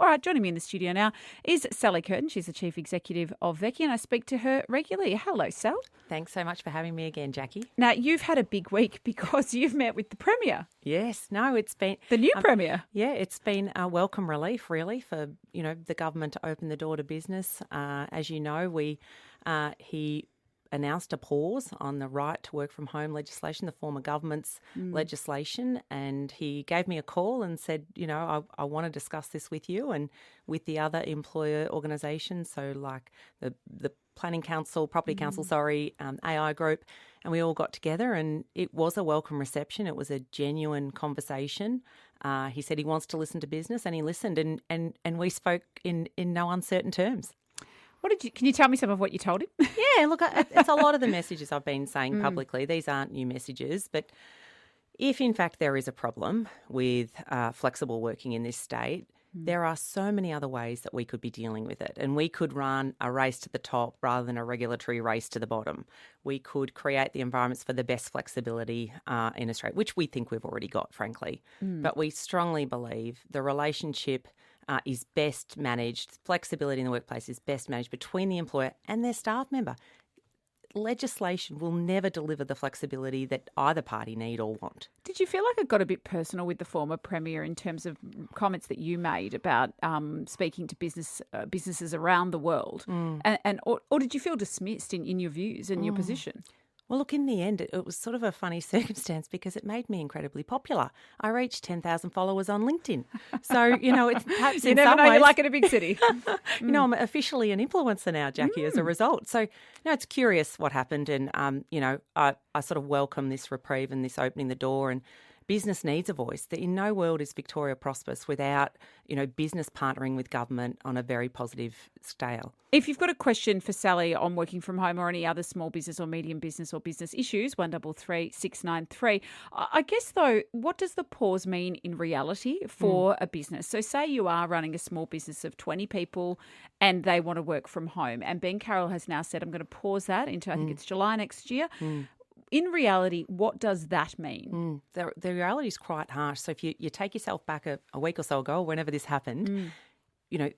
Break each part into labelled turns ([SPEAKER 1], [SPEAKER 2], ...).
[SPEAKER 1] right, joining me in the studio now is Sally Curtin. She's the Chief Executive of Vecchi, and I speak to her regularly. Hello, Sal.
[SPEAKER 2] Thanks so much for having me again, Jacqui.
[SPEAKER 1] Now, you've had a big week because you've met with the Premier.
[SPEAKER 2] Yes, no, it's been...
[SPEAKER 1] The new Premier.
[SPEAKER 2] Yeah, it's been a welcome relief, really, for, the government to open the door to business. As you know, he announced a pause on the right to work from home legislation, the former government's legislation, and he gave me a call and said, I want to discuss this with you and with the other employer organisations, so like the Planning Council, Property Council, AI Group, and we all got together and it was a welcome reception. It was a genuine conversation. He said he wants to listen to business and he listened and we spoke in no uncertain terms.
[SPEAKER 1] Can you tell me some of what you told him?
[SPEAKER 2] Yeah, look, it's a lot of the messages I've been saying publicly. These aren't new messages, but if in fact there is a problem with flexible working in this state, there are so many other ways that we could be dealing with it. And we could run a race to the top rather than a regulatory race to the bottom. We could create the environments for the best flexibility in Australia, which we think we've already got, frankly. But we strongly believe the relationship is best managed, flexibility in the workplace is best managed between the employer and their staff member. Legislation will never deliver the flexibility that either party need or want. Did
[SPEAKER 1] you feel like it got a bit personal with the former Premier in terms of comments that you made about speaking to businesses around the world? Or did you feel dismissed in your views and your position?
[SPEAKER 2] Well, look, in the end, it was sort of a funny circumstance because it made me incredibly popular. I reached 10,000 followers on LinkedIn. So, it's perhaps
[SPEAKER 1] you
[SPEAKER 2] in
[SPEAKER 1] never
[SPEAKER 2] some
[SPEAKER 1] know
[SPEAKER 2] ways...
[SPEAKER 1] you like it in a big city.
[SPEAKER 2] I'm officially an influencer now, Jacqui, as a result. So, it's curious what happened. And, I sort of welcome this reprieve and this opening the door. And business needs a voice. In no world is Victoria prosperous without, business partnering with government on a very positive scale.
[SPEAKER 1] If you've got a question for Sally on working from home or any other small business or medium business or business issues, 133 693. I guess, though, what does the pause mean in reality for a business? So say you are running a small business of 20 people and they want to work from home. And Ben Carroll has now said, I'm going to pause that into, I think it's July next year. In reality, what does that mean?
[SPEAKER 2] The reality is quite harsh. So if you take yourself back a week or so ago, whenever this happened,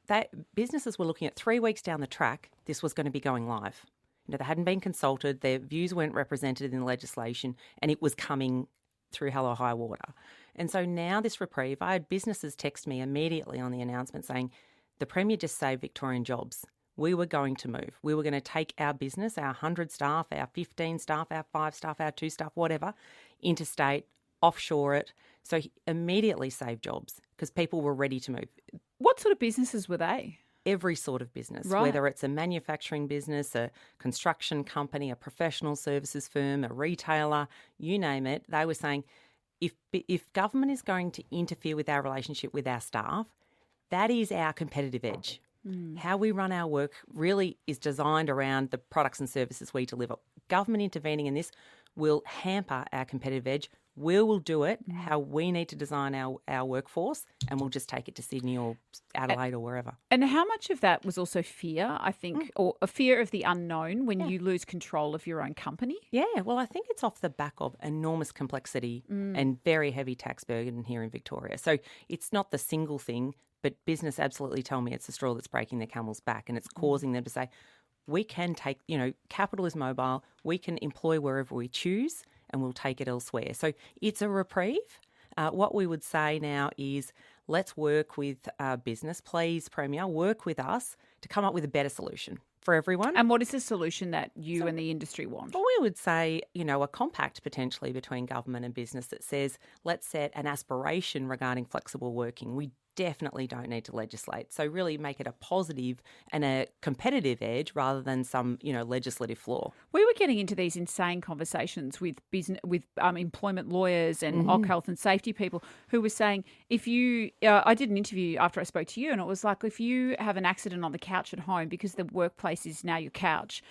[SPEAKER 2] that businesses were looking at 3 weeks down the track, this was going to be going live. They hadn't been consulted, their views weren't represented in the legislation, and it was coming through hell or high water. And so now this reprieve, I had businesses text me immediately on the announcement saying, the Premier just saved Victorian jobs. We were going to move. We were going to take our business, our 100 staff, our 15 staff, our 5 staff, our 2 staff, whatever, interstate, offshore it. So he immediately saved jobs because people were ready to move.
[SPEAKER 1] What sort of businesses were they?
[SPEAKER 2] Every sort of business,
[SPEAKER 1] right.
[SPEAKER 2] Whether it's a manufacturing business, a construction company, a professional services firm, a retailer, you name it. They were saying if government is going to interfere with our relationship with our staff, that is our competitive edge. How we run our work really is designed around the products and services we deliver. Government intervening in this will hamper our competitive edge. We will do it how we need to design our workforce, and we'll just take it to Sydney or Adelaide or wherever.
[SPEAKER 1] And how much of that was also fear, I think, or a fear of the unknown when you lose control of your own company?
[SPEAKER 2] Yeah, well, I think it's off the back of enormous complexity and very heavy tax burden here in Victoria. So it's not the single thing, but business absolutely tell me it's the straw that's breaking their camel's back, and it's causing them to say, we can take, capital is mobile, we can employ wherever we choose, and we'll take it elsewhere. So it's a reprieve. What we would say now is let's work with business. Please, Premier, work with us to come up with a better solution for everyone.
[SPEAKER 1] And what is the solution that you and the industry want?
[SPEAKER 2] Well, we would say, a compact potentially between government and business that says let's set an aspiration regarding flexible working. We definitely don't need to legislate. So really make it a positive and a competitive edge rather than some, legislative flaw.
[SPEAKER 1] We were getting into these insane conversations with employment lawyers and health and safety people who were saying, I did an interview after I spoke to you, and it was like, if you have an accident on the couch at home because the workplace is now your couch,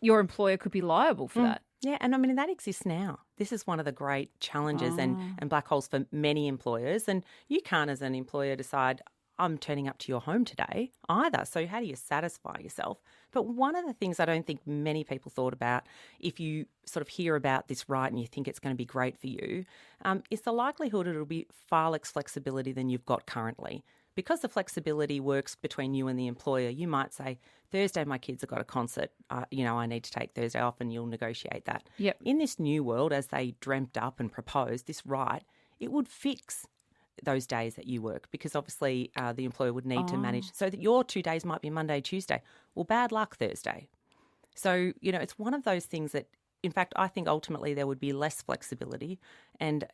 [SPEAKER 1] your employer could be liable for that.
[SPEAKER 2] Yeah, and that exists now. This is one of the great challenges and black holes for many employers. And you can't, as an employer, decide, I'm turning up to your home today either. So how do you satisfy yourself? But one of the things I don't think many people thought about, if you sort of hear about this right and you think it's going to be great for you, is the likelihood it'll be far less flexibility than you've got currently. because the flexibility works between you and the employer, you might say, Thursday my kids have got a concert, I need to take Thursday off, and you'll negotiate that.
[SPEAKER 1] Yep.
[SPEAKER 2] In this new world, as they dreamt up and proposed this right, it would fix those days that you work, because obviously the employer would need to manage so that your 2 days might be Monday, Tuesday. Well, bad luck Thursday. So, it's one of those things that, in fact, I think ultimately there would be less flexibility, and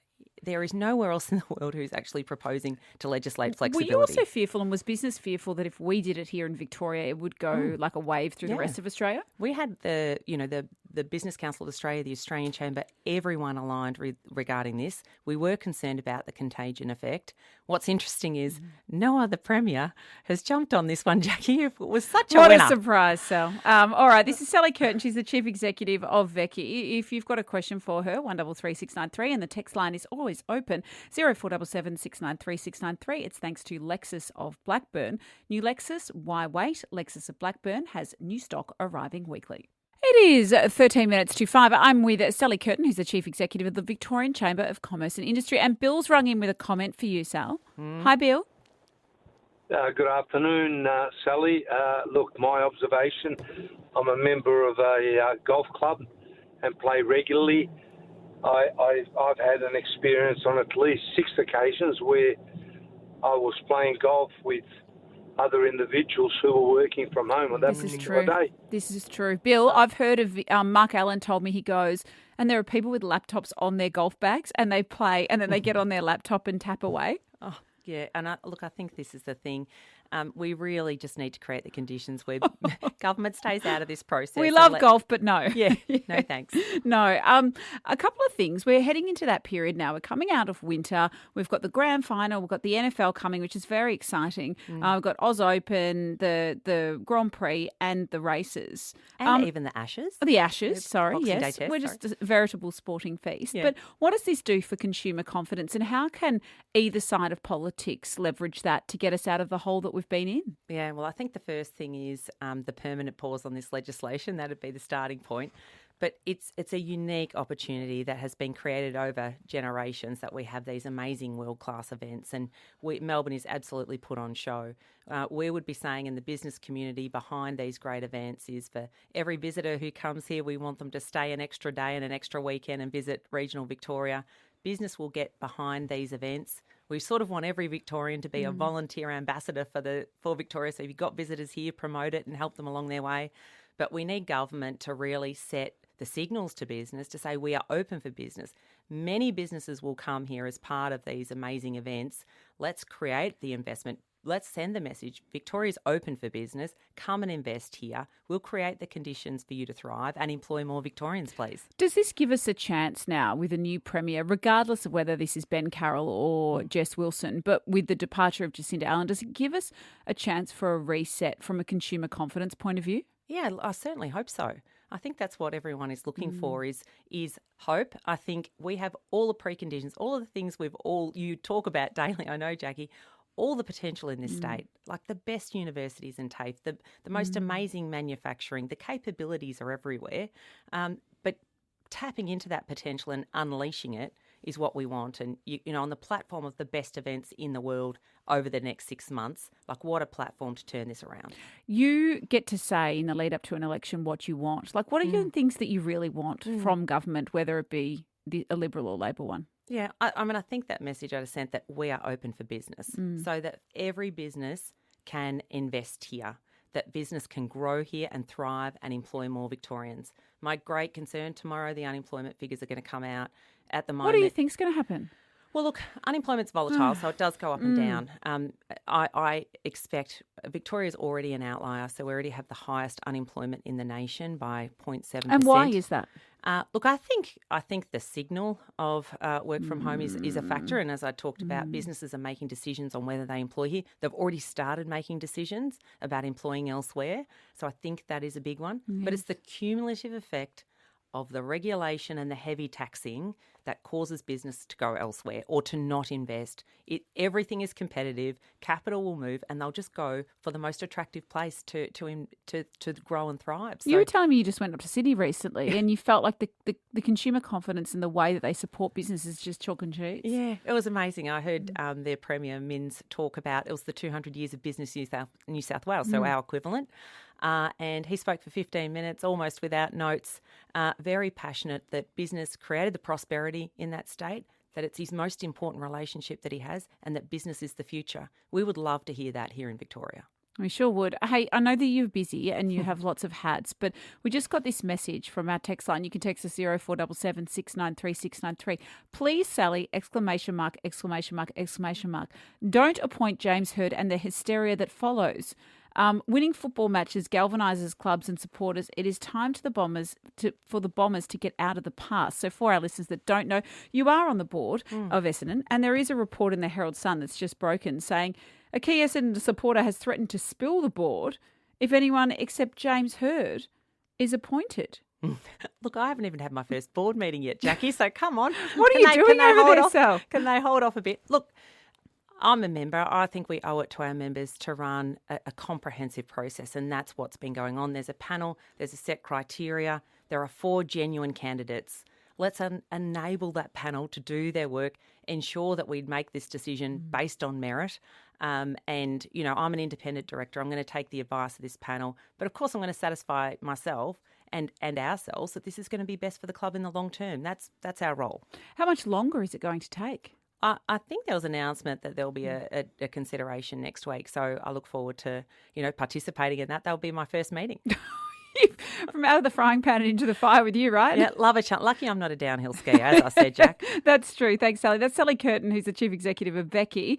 [SPEAKER 2] there is nowhere else in the world who's actually proposing to legislate flexibility.
[SPEAKER 1] Were you also fearful, and was business fearful, that if we did it here in Victoria, it would go like a wave through the rest of Australia?
[SPEAKER 2] We had the Business Council of Australia, the Australian Chamber, everyone aligned regarding this. We were concerned about the contagion effect. What's interesting is no other premier has jumped on this one, Jacqui. It was such a winner.
[SPEAKER 1] What a surprise, Sal. All right, this is Sally Curtin. She's the Chief Executive of Vecchi. If you've got a question for her, 133693, and the text line is always open, 0477 693 693. It's thanks to Lexus of Blackburn. New Lexus, why wait? Lexus of Blackburn has new stock arriving weekly. It is 13 minutes to 5. I'm with Sally Curtin, who's the Chief Executive of the Victorian Chamber of Commerce and Industry. And Bill's rung in with a comment for you, Sal. Hi, Bill.
[SPEAKER 3] Good afternoon, Sally. Look, my observation, I'm a member of a golf club and play regularly. I've had an experience on at least 6 occasions where I was playing golf with other individuals who were working from home on that particular day.
[SPEAKER 1] This is true. Bill, I've heard of Mark Allen told me, he goes, and there are people with laptops on their golf bags and they play and then they get on their laptop and tap away.
[SPEAKER 2] Oh, yeah. And I think this is the thing. We really just need to create the conditions where government stays out of this process.
[SPEAKER 1] We love golf, but no.
[SPEAKER 2] Yeah, no thanks.
[SPEAKER 1] No. A couple of things. We're heading into that period now. We're coming out of winter. We've got the grand final. We've got the NFL coming, which is very exciting. We've got Oz Open, the Grand Prix, and the races.
[SPEAKER 2] And even the Ashes.
[SPEAKER 1] The Ashes, sorry,
[SPEAKER 2] Boxing Day
[SPEAKER 1] yes.
[SPEAKER 2] test,
[SPEAKER 1] We're just a veritable sporting feast.
[SPEAKER 2] Yeah.
[SPEAKER 1] But what does this do for consumer confidence, and how can either side of politics leverage that to get us out of the hole that we've been in?
[SPEAKER 2] Yeah, well, I think the first thing is the permanent pause on this legislation. That'd be the starting point. But it's a unique opportunity that has been created over generations, that we have these amazing world-class events, and Melbourne is absolutely put on show. We would be saying in the business community behind these great events is, for every visitor who comes here, we want them to stay an extra day and an extra weekend and visit regional Victoria. Business will get behind these events. We sort of want every Victorian to be a volunteer ambassador for Victoria. So if you've got visitors here, promote it and help them along their way. But we need government to really set the signals to business to say we are open for business. Many businesses will come here as part of these amazing events. Let's create the investment. Let's send the message. Victoria's open for business. Come and invest here. We'll create the conditions for you to thrive and employ more Victorians, please.
[SPEAKER 1] Does this give us a chance now with a new premier, regardless of whether this is Ben Carroll or Jess Wilson, but with the departure of Jacinda Allen, does it give us a chance for a reset from a consumer confidence point of view?
[SPEAKER 2] Yeah, I certainly hope so. I think that's what everyone is looking for is hope. I think we have all the preconditions, all of the things you talk about daily, I know, Jacqui, all the potential in this state, like the best universities in TAFE, the most amazing manufacturing, the capabilities are everywhere. But tapping into that potential and unleashing it is what we want. And, on the platform of the best events in the world over the next 6 months, like what a platform to turn this around.
[SPEAKER 1] You get to say in the lead up to an election what you want. Like, what are your things that you really want from government, whether it be a Liberal or Labor one?
[SPEAKER 2] Yeah, I think that message I just sent, that we are open for business, so that every business can invest here, that business can grow here and thrive and employ more Victorians. My great concern tomorrow, the unemployment figures are going to come out at the moment.
[SPEAKER 1] What do you think is going to happen?
[SPEAKER 2] Well, look, unemployment's volatile, so it does go up and down. I expect Victoria's already an outlier, so we already have the highest unemployment in the nation by 0.7%.
[SPEAKER 1] And why is that?
[SPEAKER 2] Look, I think the signal of work from home is a factor, and as I talked about, businesses are making decisions on whether they employ here. They've already started making decisions about employing elsewhere, so I think that is a big one. Yes. But it's the cumulative effect of the regulation and the heavy taxing that causes business to go elsewhere or to not invest. Everything is competitive. Capital will move, and they'll just go for the most attractive place to grow and thrive. So,
[SPEAKER 1] you were telling me you just went up to Sydney recently, and you felt like the consumer confidence and the way that they support business is just chalk and cheese.
[SPEAKER 2] Yeah, it was amazing. I heard their Premier Mins talk about it was the 200 years of business New South Wales, so our equivalent. And he spoke for 15 minutes, almost without notes, very passionate that business created the prosperity in that state, that it's his most important relationship that he has, and that business is the future. We would love to hear that here in Victoria.
[SPEAKER 1] We sure would. Hey, I know that you're busy and you have lots of hats, but we just got this message from our text line. You can text us 0477 693 693. Please, Sally, ! Don't appoint James Hird and the hysteria that follows. Winning football matches galvanises clubs and supporters. It is time for the Bombers to get out of the past. So for our listeners that don't know, you are on the board of Essendon, and there is a report in the Herald Sun that's just broken saying a key Essendon supporter has threatened to spill the board if anyone except James Hird is appointed.
[SPEAKER 2] Look, I haven't even had my first board meeting yet, Jacqui, so come on.
[SPEAKER 1] What are you doing over there, Sal?
[SPEAKER 2] Can they hold off a bit? Look, I'm a member. I think we owe it to our members to run a comprehensive process, and that's what's been going on. There's a panel, there's a set criteria, there are 4 genuine candidates. Let's enable that panel to do their work, ensure that we make this decision based on merit. And, you know, I'm an independent director. I'm going to take the advice of this panel. But, of course, I'm going to satisfy myself and ourselves that this is going to be best for the club in the long term. That's our role.
[SPEAKER 1] How much longer is it going to take?
[SPEAKER 2] I think there was an announcement that there'll be a consideration next week. So I look forward to, participating in that. That'll be my first meeting.
[SPEAKER 1] From out of the frying pan and into the fire with you, right?
[SPEAKER 2] Yeah, love a chance. Lucky I'm not a downhill skier, as I said, Jack.
[SPEAKER 1] That's true. Thanks, Sally. That's Sally Curtin, who's the Chief Executive of Jacqui.